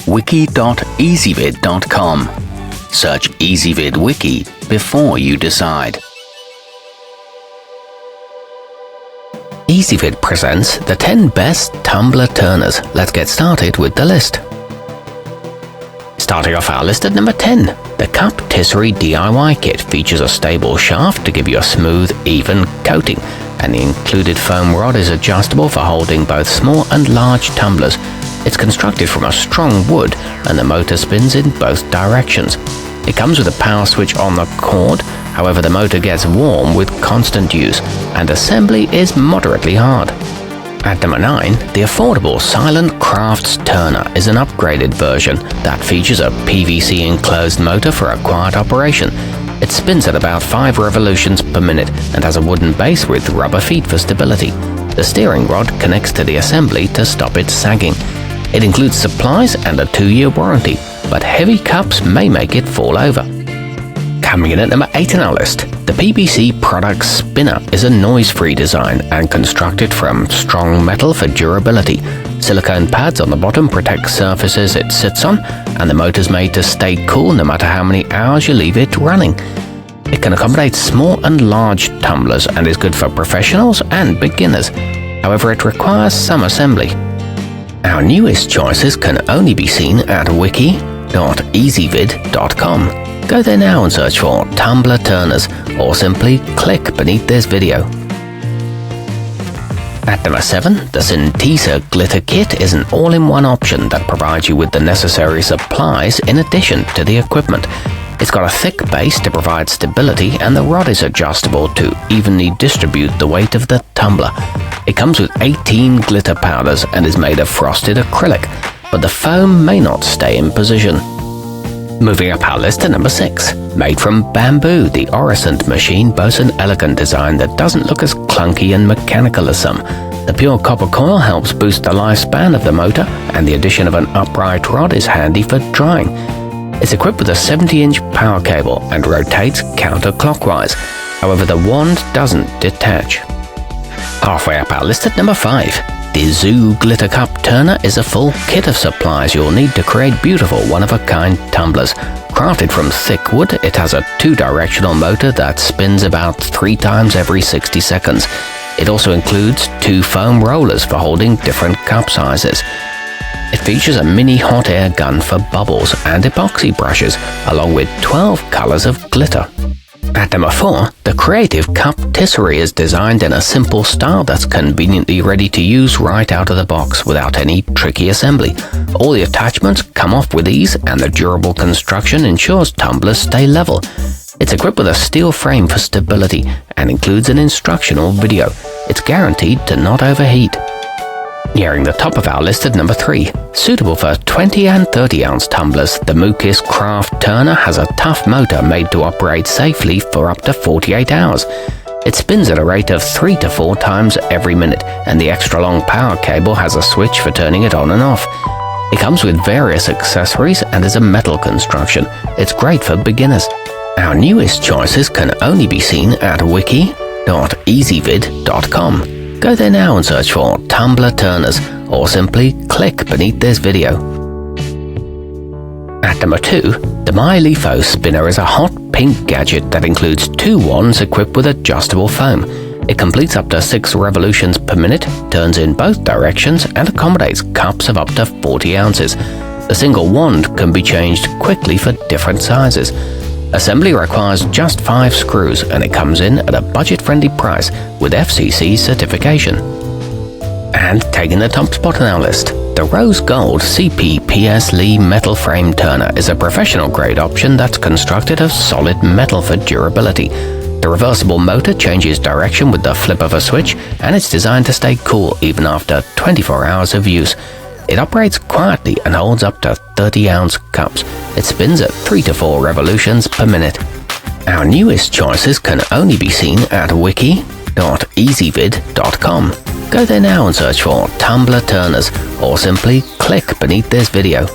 wiki.ezvid.com. Search Ezvid Wiki before you decide. Ezvid presents the 10 best tumbler turners. Let's get started with the list. Starting off our list at number 10, the Cuptisserie DIY kit features a stable shaft to give you a smooth, even coating, and the included foam rod is adjustable for holding both small and large tumblers. It's constructed from a strong wood, and the motor spins in both directions. It comes with a power switch on the cord, however the motor gets warm with constant use, and assembly is moderately hard. At number 9, the affordable Silent Crafts Turner is an upgraded version that features a PVC enclosed motor for a quiet operation. It spins at about 5 revolutions per minute and has a wooden base with rubber feet for stability. The steering rod connects to the assembly to stop it sagging. It includes supplies and a 2-year warranty, but heavy cups may make it fall over. Coming in at number 8 on our list, the PBC Product Spinner is a noise-free design and constructed from strong metal for durability. Silicone pads on the bottom protect surfaces it sits on, and the motor's made to stay cool no matter how many hours you leave it running. It can accommodate small and large tumblers and is good for professionals and beginners. However, it requires some assembly. Our newest choices can only be seen at wiki.ezvid.com. Go there now and search for tumbler turners, or simply click beneath this video. At number 7, the Sntieecr glitter kit is an all-in-one option that provides you with the necessary supplies in addition to the equipment. It's got a thick base to provide stability, and the rod is adjustable to evenly distribute the weight of the tumbler. It comes with 18 glitter powders and is made of frosted acrylic, but the foam may not stay in position. Moving up our list to number 6. Made from bamboo, the Orasant machine boasts an elegant design that doesn't look as clunky and mechanical as some. The pure copper coil helps boost the lifespan of the motor, and the addition of an upright rod is handy for drying. It's equipped with a 70-inch power cable and rotates counterclockwise. However, the wand doesn't detach. Halfway up our list at number 5. The Zoo Glitter Cup Turner is a full kit of supplies you'll need to create beautiful one-of-a-kind tumblers. Crafted from thick wood, it has a 2-directional motor that spins about 3 times every 60 seconds. It also includes 2 foam rollers for holding different cup sizes. It features a mini hot air gun for bubbles and epoxy brushes, along with 12 colors of glitter. At number 4, the creative Cuptisserie is designed in a simple style that's conveniently ready to use right out of the box without any tricky assembly. All the attachments come off with ease, and the durable construction ensures tumblers stay level. It's equipped with a steel frame for stability and includes an instructional video. It's guaranteed to not overheat. Nearing the top of our list at number 3, suitable for 20 and 30-ounce tumblers, the Mookis Craft Turner has a tough motor made to operate safely for up to 48 hours. It spins at a rate of 3 to 4 times every minute, and the extra long power cable has a switch for turning it on and off. It comes with various accessories and is a metal construction. It's great for beginners. Our newest choices can only be seen at wiki.ezvid.com. Go there now and search for tumbler turners, or simply click beneath this video. At number 2, the milefo spinner is a hot pink gadget that includes 2 wands equipped with adjustable foam. It completes up to 6 revolutions per minute, turns in both directions, and accommodates cups of up to 40 ounces. The single wand can be changed quickly for different sizes. Assembly requires just 5 screws, and it comes in at a budget-friendly price with FCC certification. And taking the top spot on our list, the rose gold cppslee metal frame turner is a professional-grade option that's constructed of solid metal for durability. The reversible motor changes direction with the flip of a switch, and it's designed to stay cool even after 24 hours of use. It operates quietly and holds up to 30-ounce cups. It spins at 3 to 4 revolutions per minute. Our newest choices can only be seen at wiki.ezvid.com. Go there now and search for tumbler turners, or simply click beneath this video.